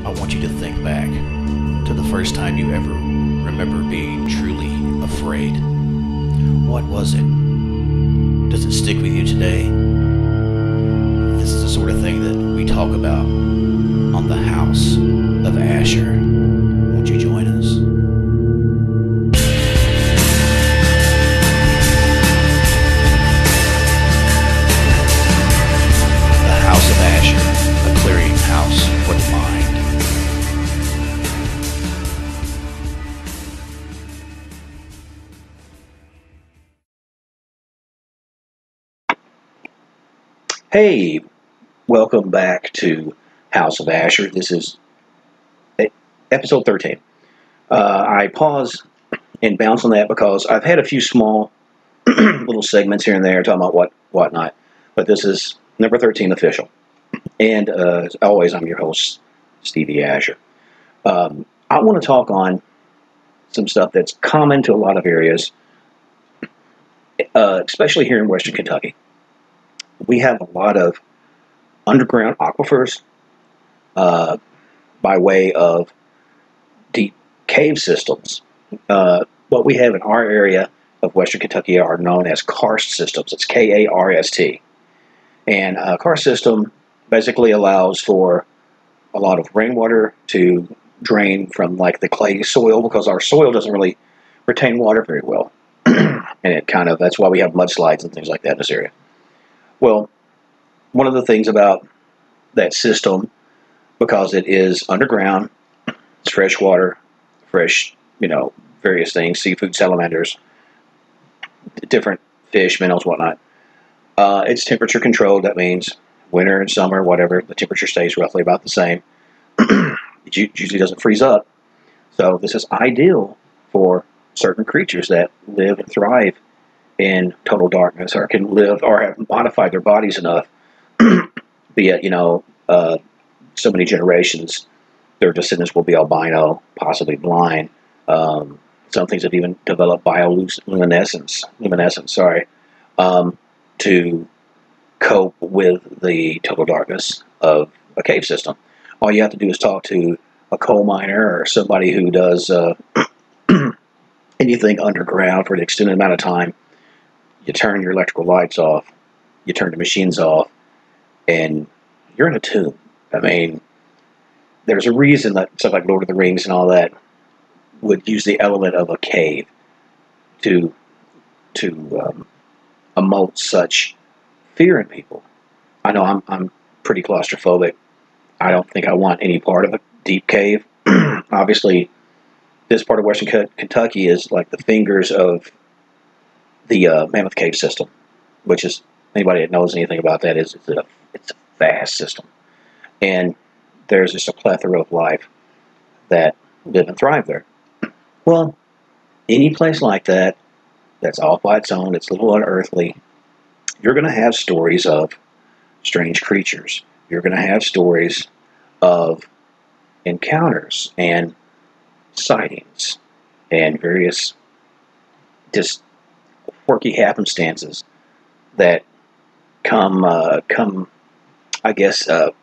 I want you to think back to the first time you ever remember being truly afraid. What was it? Does it stick with you today? This is the sort of thing that we talk about on the House of Asher. Won't you join us? The House of Asher, a clearinghouse for the mind. Hey, welcome back to House of Asher. This is episode 13. I pause and bounce on that because I've had a few small little segments here and there talking about whatnot, but this is number 13 official. And as always, I'm your host, Stevie Asher. I want to talk on some stuff that's common to a lot of areas, especially here in Western Kentucky. We have a lot of underground aquifers by way of deep cave systems. What we have in our area of Western Kentucky are known as karst systems. It's K-A-R-S-T. And a karst system basically allows for a lot of rainwater to drain from like the clay soil, because our soil doesn't really retain water very well. And that's why we have mudslides and things like that in this area. Well, one of the things about that system, because it is underground, it's fresh water, fresh, various things, seafood, salamanders, different fish, minnows, whatnot. It's temperature controlled. That means winter and summer, whatever, the temperature stays roughly about the same. It usually doesn't freeze up. So this is ideal for certain creatures that live and thrive in total darkness, or can live or have modified their bodies enough, be it, so many generations, their descendants will be albino, possibly blind. Some things have even developed bioluminescence, to cope with the total darkness of a cave system. All you have to do is talk to a coal miner or somebody who does anything underground for an extended amount of time. You turn your electrical lights off, you turn the machines off, and you're in a tomb. I mean, there's a reason that stuff like Lord of the Rings and all that would use the element of a cave to emote such fear in people. I know I'm pretty claustrophobic. I don't think I want any part of a deep cave. Obviously, this part of Western Kentucky is like the fingers of the Mammoth Cave system, which is, anybody that knows anything about that, it's a vast system. And there's just a plethora of life that live and thrive there. Well, any place like that, that's all by its own, it's a little unearthly, you're going to have stories of strange creatures. You're going to have stories of encounters and sightings and various just quirky happenstances that come, I guess, I'm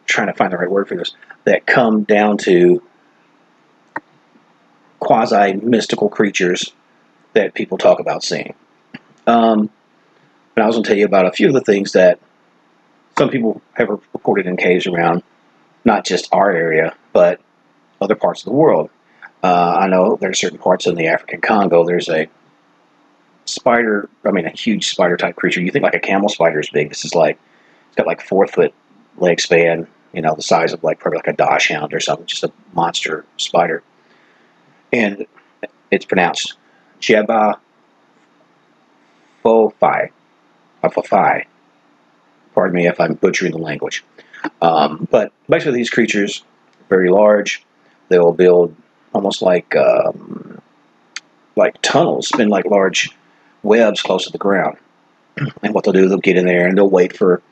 trying to find the right word for this, that come down to quasi-mystical creatures that people talk about seeing. And I was going to tell you about a few of the things that some people have reported in caves around, not just our area, but other parts of the world. I know there are certain parts in the African Congo, there's a spider, a huge spider-type creature. You think like a camel spider is big. This is like, it's got like 4-foot leg span, the size of like probably like a dachshund or something, just a monster spider. And it's pronounced Jeba Fofai. Pardon me if I'm butchering the language. But basically these creatures are very large. They'll build almost like tunnels, spin like large webs close to the ground. And what they'll do, they'll get in there and they'll wait for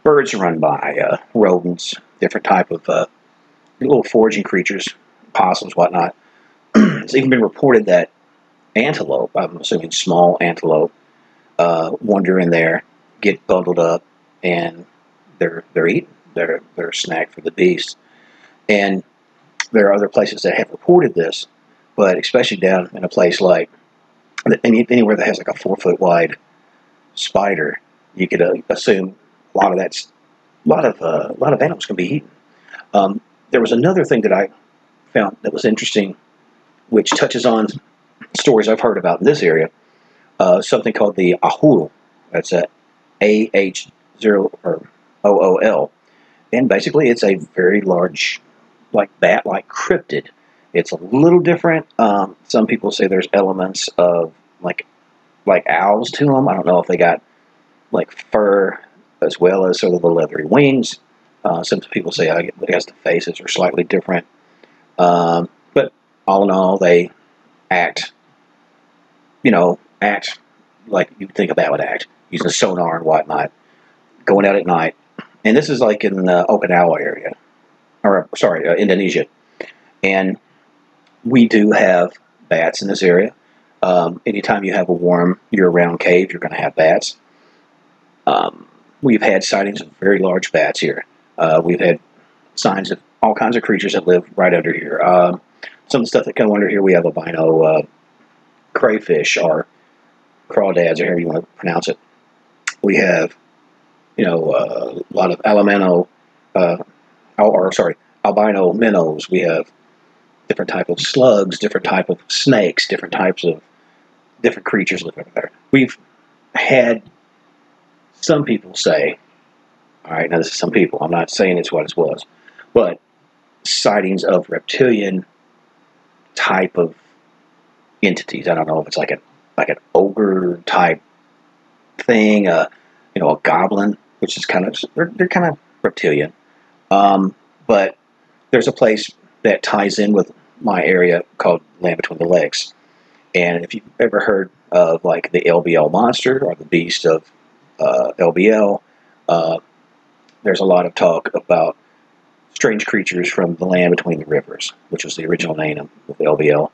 birds to run by, rodents, different type of little foraging creatures, possums, whatnot. It's even been reported that antelope, I'm assuming small antelope, wander in there, get bundled up, and they're eaten. They're snack for the beast. And there are other places that have reported this, but especially down in a place like anywhere that has like a 4 foot wide spider, you could assume a lot of a lot of animals can be eaten. There was another thing that I found that was interesting, which touches on stories I've heard about in this area. Something called the ahul. That's a AH0 or OOL, and basically it's a very large, like bat-like cryptid. It's a little different. Some people say there's elements of like owls to them. I don't know if they got like fur as well as sort of the leathery wings. Some people say I guess the faces are slightly different. But all in all, they act, act like you think a bat would act, using sonar and whatnot, going out at night. And this is like in the Okinawa area, or sorry, Indonesia. And we do have bats in this area. Anytime you have a warm year-round cave, you're going to have bats. We've had sightings of very large bats here. We've had signs of all kinds of creatures that live right under here. Some of the stuff that come under here, we have albino crayfish or crawdads, or however you want to pronounce it. We have, a lot of albino minnows. We have different type of slugs, different type of snakes, different types of different creatures living there. We've had some people say, all right, now this is some people, I'm not saying it's what it was, but sightings of reptilian type of entities. I don't know if it's like an ogre type thing, a goblin, which is they're kind of reptilian. But there's a place that ties in with my area called Land Between the Legs. And if you've ever heard of like the LBL monster or the beast of LBL, there's a lot of talk about strange creatures from the land between the rivers, which was the original name of LBL.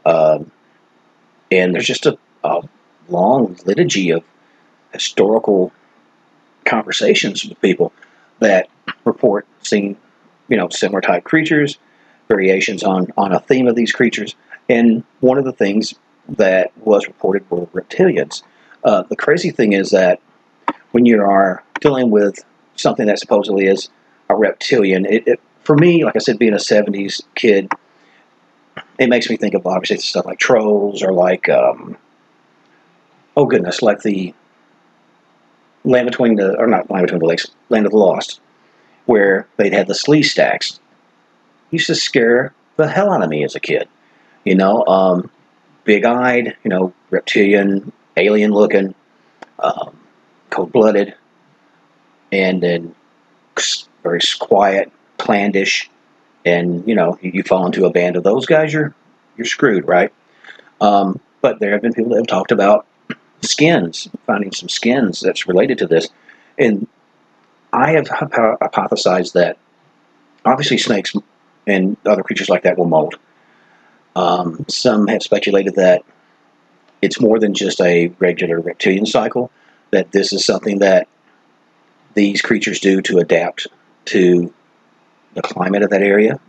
And there's just a long liturgy of historical conversations with people that report seeing, similar type creatures, variations on a theme of these creatures. And one of the things that was reported were reptilians. The crazy thing is that when you are dealing with something that supposedly is a reptilian, for me, like I said, being a 70s kid, it makes me think of obviously stuff like trolls or like, like the Land Between the, or not Land Between the Lakes, Land of the Lost, where they'd had the slee stacks. Used to scare the hell out of me as a kid. Big-eyed, reptilian, alien-looking, cold-blooded, and then very quiet, clannish, and you fall into a band of those guys, you're screwed, right? But there have been people that have talked about skins, finding some skins that's related to this, and I have hypothesized that obviously snakes and other creatures like that will molt. Some have speculated that it's more than just a regular reptilian cycle, that this is something that these creatures do to adapt to the climate of that area.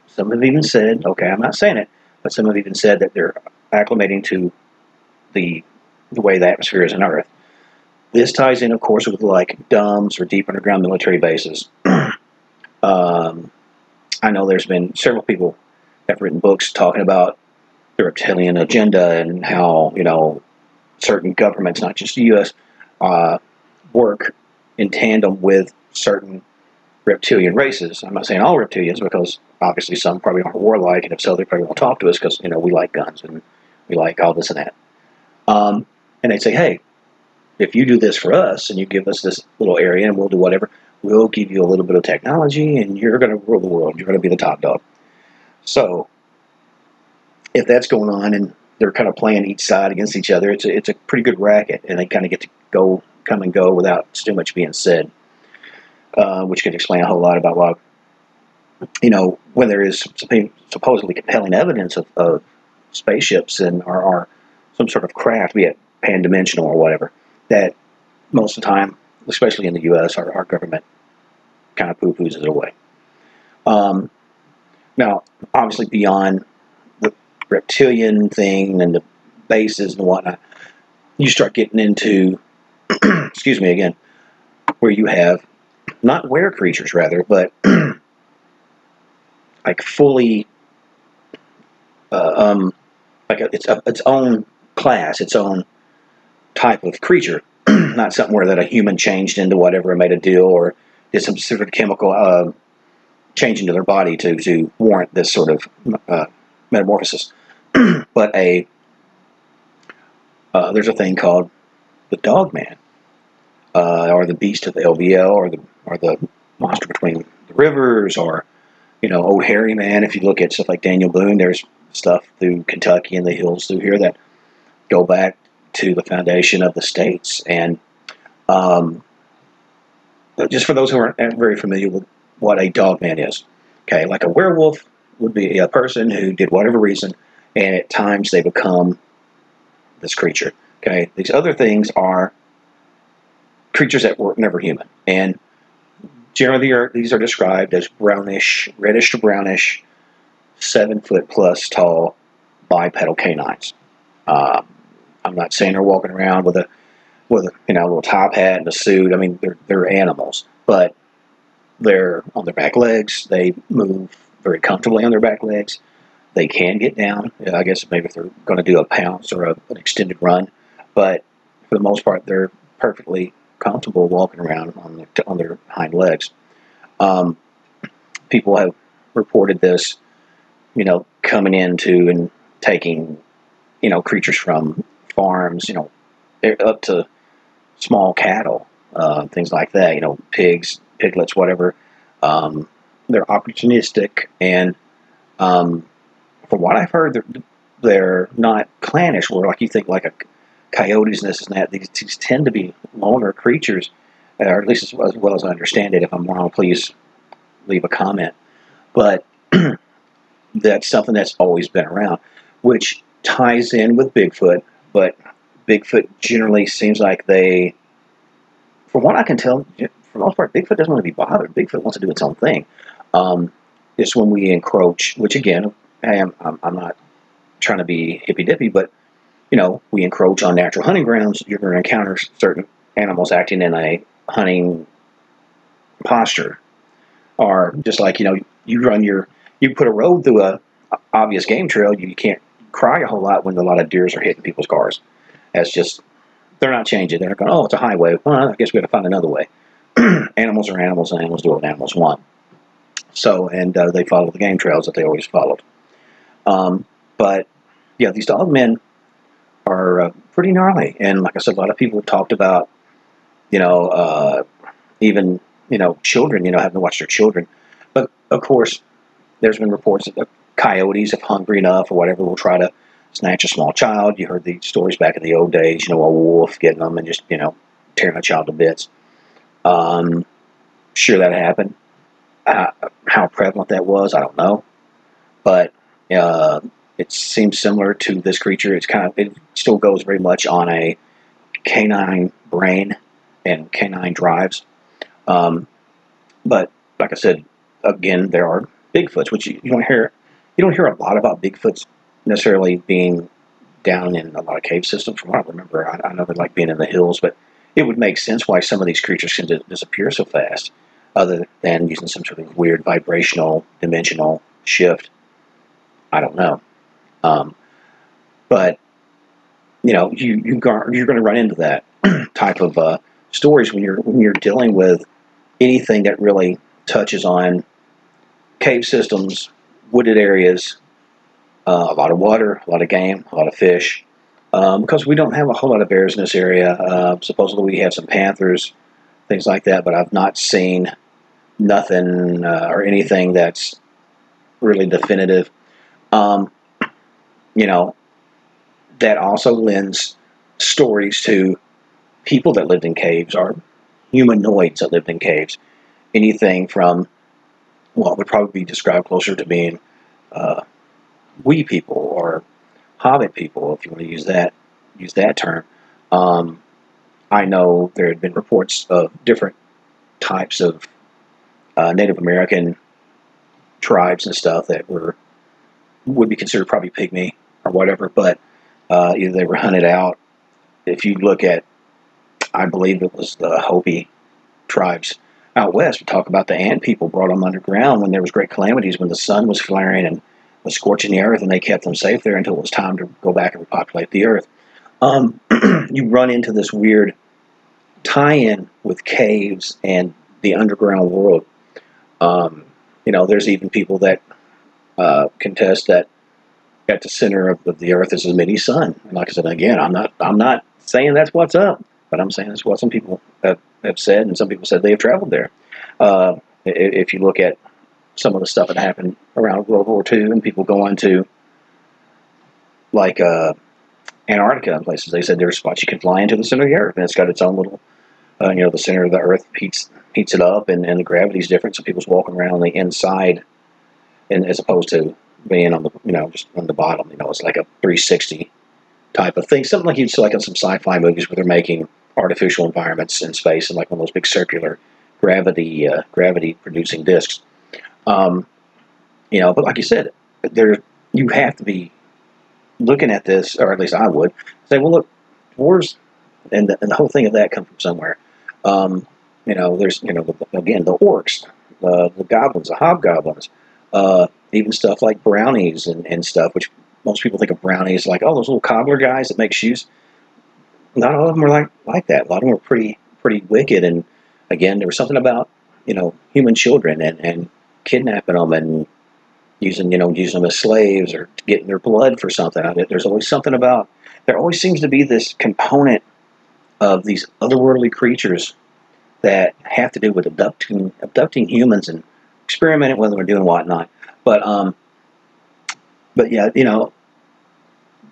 Some have even said, okay, I'm not saying it, but some have even said that they're acclimating to the way the atmosphere is on Earth. This ties in, of course, with like DUMBs or deep underground military bases. I know there's been several people that have written books talking about the reptilian agenda and how, certain governments, not just the U.S., work in tandem with certain reptilian races. I'm not saying all reptilians, because obviously some probably aren't warlike, and if so, they probably won't talk to us because, we like guns and we like all this and that. And they'd say, hey, if you do this for us and you give us this little area and we'll do whatever, we'll give you a little bit of technology and you're going to rule the world. You're going to be the top dog. So if that's going on and they're kind of playing each side against each other, it's a pretty good racket, and they kind of get to come and go without too much being said, which could explain a whole lot about why, when there is supposedly compelling evidence of spaceships and or some sort of craft, be it pan-dimensional or whatever, that most of the time, especially in the U.S., our government kind of poo-poos it away. Now, obviously, beyond the reptilian thing and the bases and whatnot, you start getting into, excuse me again, where you have not were creatures, rather, but like fully, like its own class, its own type of creature, not something where that a human changed into whatever and made a deal or did some specific chemical change into their body to warrant this sort of metamorphosis. But there's a thing called the Dog Man, or the Beast of the LVL, or the monster between the rivers, or Old Hairy Man. If you look at stuff like Daniel Boone, there's stuff through Kentucky and the hills through here that go back to the foundation of the states. And just for those who aren't very familiar with what a dog man is, okay, like a werewolf would be a person who did whatever reason, and at times they become this creature. Okay, these other things are creatures that were never human, and generally these are described as brownish, reddish to brownish, 7 foot plus tall bipedal canines. I'm not saying they're walking around with a little top hat and a suit. I mean, they're animals, but they're on their back legs. They move very comfortably on their back legs. They can get down. I guess maybe if they're going to do a pounce or an extended run, but for the most part, they're perfectly comfortable walking around on their hind legs. People have reported this, coming into and taking, creatures from farms, up to small cattle, things like that, pigs, piglets, whatever. They're opportunistic, and from what I've heard, they're not clannish, where like you think like a coyotes and this and that. These tend to be loner creatures, or at least as well as I understand it. If I'm wrong, please leave a comment. But that's something that's always been around, which ties in with Bigfoot. But Bigfoot generally seems like from what I can tell, for the most part, Bigfoot doesn't want to be bothered. Bigfoot wants to do its own thing. It's when we encroach, which again, I'm not trying to be hippy-dippy, but, we encroach on natural hunting grounds, you're going to encounter certain animals acting in a hunting posture. Or just like, you put a road through a obvious game trail, you can't cry a whole lot when a lot of deers are hitting people's cars. That's just, they're not changing. They're going, oh, it's a highway. Well, I guess we got to find another way. Animals are animals, and animals do what animals want. So, and they follow the game trails that they always followed. But, yeah, these dog men are pretty gnarly. And like I said, a lot of people have talked about, even, children, having to watch their children. But, of course, there's been reports that coyotes, if hungry enough or whatever, will try to snatch a small child. You heard the stories back in the old days, a wolf getting them and just, tearing a child to bits. Sure, that happened. How prevalent that was, I don't know. But it seems similar to this creature. It still goes very much on a canine brain and canine drives. But like I said, again, there are Bigfoots, which you don't hear. You don't hear a lot about Bigfoots necessarily being down in a lot of cave systems. From what I remember, I know they like being in the hills, but it would make sense why some of these creatures can disappear so fast, other than using some sort of weird vibrational, dimensional shift. I don't know. But, you're going to run into that type of stories when you're dealing with anything that really touches on cave systems, wooded areas, a lot of water, a lot of game, a lot of fish. Because we don't have a whole lot of bears in this area. Supposedly we have some panthers, things like that, but I've not seen nothing or anything that's really definitive. That also lends stories to people that lived in caves, or humanoids that lived in caves. Anything from what would probably be described closer to being wee people or hobbit people, if you want to use that term. I know there had been reports of different types of Native American tribes and stuff that would be considered probably pygmy or whatever, but either they were hunted out. If you look at, I believe it was the Hopi tribes out west, we talk about the ant people brought them underground when there was great calamities, when the sun was flaring and was scorching the earth, and they kept them safe there until it was time to go back and repopulate the earth. You run into this weird tie-in with caves and the underground world. There's even people that contest that at the center of the earth is a mini sun. And like I said, again, I'm not saying that's what's up, but I'm saying that's what some people have said, and some people said they have traveled there. If you look at some of the stuff that happened around World War II, and people going to like Antarctica and places, they said there's spots you can fly into the center of the earth, and it's got its own little, the center of the earth heats it up, and the gravity's different, so people's walking around on the inside, and as opposed to being on the, just on the bottom. It's like a 360 type of thing, something like you'd see like in some sci-fi movies where they're making artificial environments in space and like one of those big circular gravity producing discs. But like you said, you have to be looking at this, or at least I would say, well, look, wars and the whole thing of that come from somewhere. There's again the orcs, the goblins, the hobgoblins, even stuff like brownies and stuff, which most people think of brownies like, oh, those little cobbler guys that make shoes. Not all of them were like that. A lot of them were pretty wicked. And again, there was something about human children and kidnapping them and using them as slaves or getting their blood for something. There's always something about. There always seems to be this component of these otherworldly creatures that have to do with abducting humans and experimenting with them or doing whatnot. But yeah,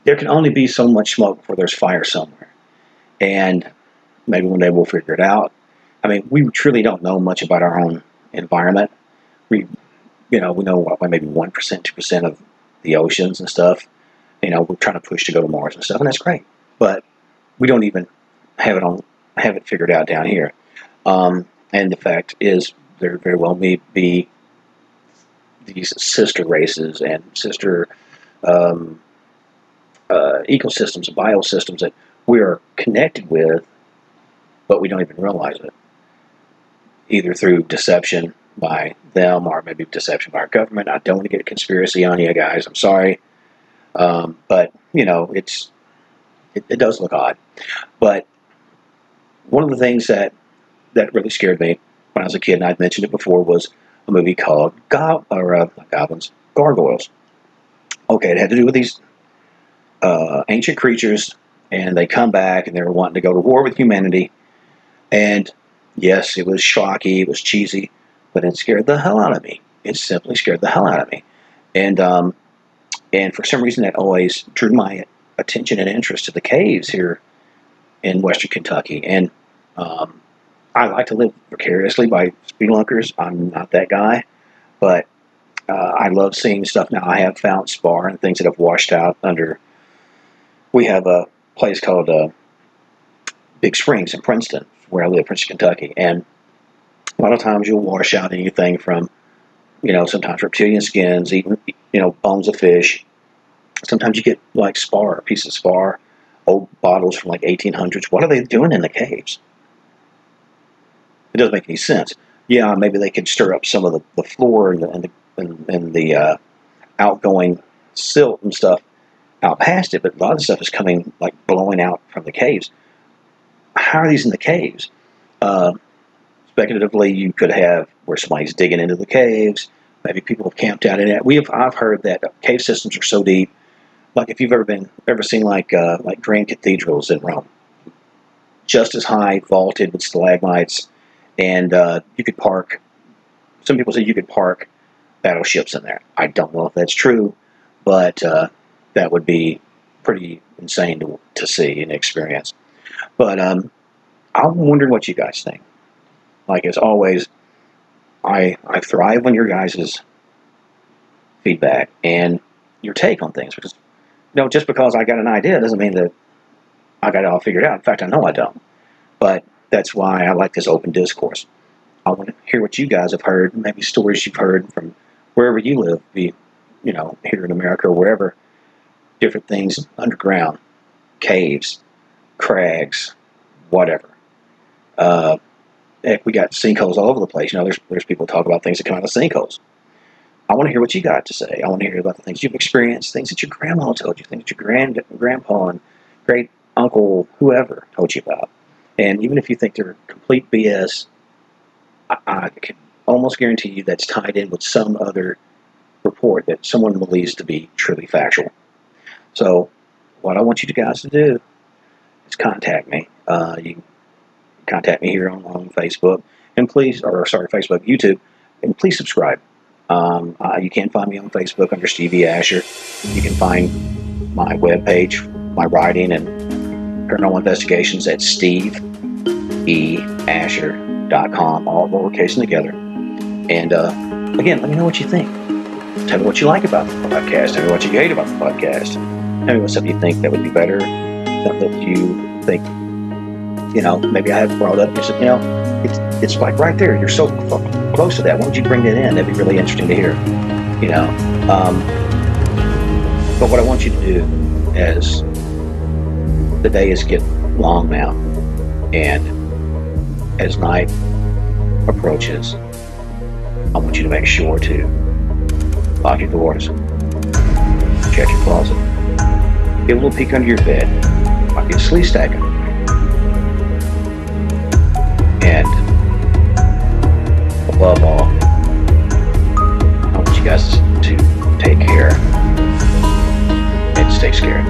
there can only be so much smoke before there's fire somewhere. And maybe one day we'll figure it out. I mean, we truly don't know much about our own environment. We know maybe 1%, 2% of the oceans and stuff. We're trying to push to go to Mars and stuff, and that's great. But we don't even have it figured out down here. And the fact is, there very well may be these sister races and sister ecosystems and biosystems that we are connected with, but we don't even realize it. Either through deception by them or maybe deception by our government. I don't want to get a conspiracy on you guys. I'm sorry. But, it does look odd. But one of the things that really scared me when I was a kid, and I'd mentioned it before, was a movie called Gargoyles. Okay, it had to do with these ancient creatures, and they come back, and they were wanting to go to war with humanity. And yes, it was shocky, it was cheesy, but it scared the hell out of me. It simply scared the hell out of me. And for some reason, that always drew my attention and interest to the caves here in Western Kentucky. And I like to live vicariously by spelunkers. I'm not that guy, but I love seeing stuff. Now, I have found spar and things that have washed out under. We have a place called Big Springs in Princeton, where I live, Princeton, Kentucky, and a lot of times you'll wash out anything from, sometimes reptilian skins, even, bones of fish. Sometimes you get like spar, a piece of spar, old bottles from like 1800s. What are they doing in the caves? It doesn't make any sense. Yeah, maybe they could stir up some of the floor and the outgoing silt and stuff out past it, but a lot of the stuff is coming like blowing out from the caves. How are these in the caves? Speculatively, you could have where somebody's digging into the caves. Maybe people have camped out in it. I've heard that cave systems are so deep. Like if you've ever seen like grand cathedrals in Rome, just as high, vaulted with stalagmites, and you could park. Some people say you could park battleships in there. I don't know if that's true, but that would be pretty insane to see and experience. But I'm wondering what you guys think. Like as always, I thrive on your guys' feedback and your take on things, because just because I got an idea doesn't mean that I got it all figured out. In fact, I know I don't. But that's why I like this open discourse. I want to hear what you guys have heard, maybe stories you've heard from wherever you live, be, here in America or wherever, different things underground, caves, crags, whatever. Heck, we got sinkholes all over the place. There's people talk about things that come out of sinkholes. I want to hear what you got to say. I want to hear about the things you've experienced, things that your grandma told you, things that your grandpa and great uncle, whoever, told you about. And even if you think they're complete BS, I can almost guarantee you that's tied in with some other report that someone believes to be truly factual. So what I want you guys to do is contact me. You can contact me here on Facebook, and please, Facebook, YouTube, and please subscribe. You can find me on Facebook under Stevie Asher. You can find my webpage, my writing, and paranormal investigations at steveeasher.com, all lowercase and together. And again, let me know what you think. Tell me what you like about the podcast. Tell me what you hate about the podcast. Tell me what stuff you think that would be better. Something that you think, maybe I haven't brought up. You said, it's like right there. You're so close to that. Why don't you bring it in? That'd be really interesting to hear. But what I want you to do as the day is getting long now, and as night approaches, I want you to make sure to lock your doors, check your closet, get a little peek under your bed, might be a sleeve stacker, and above all, I want you guys to take care and stay scared.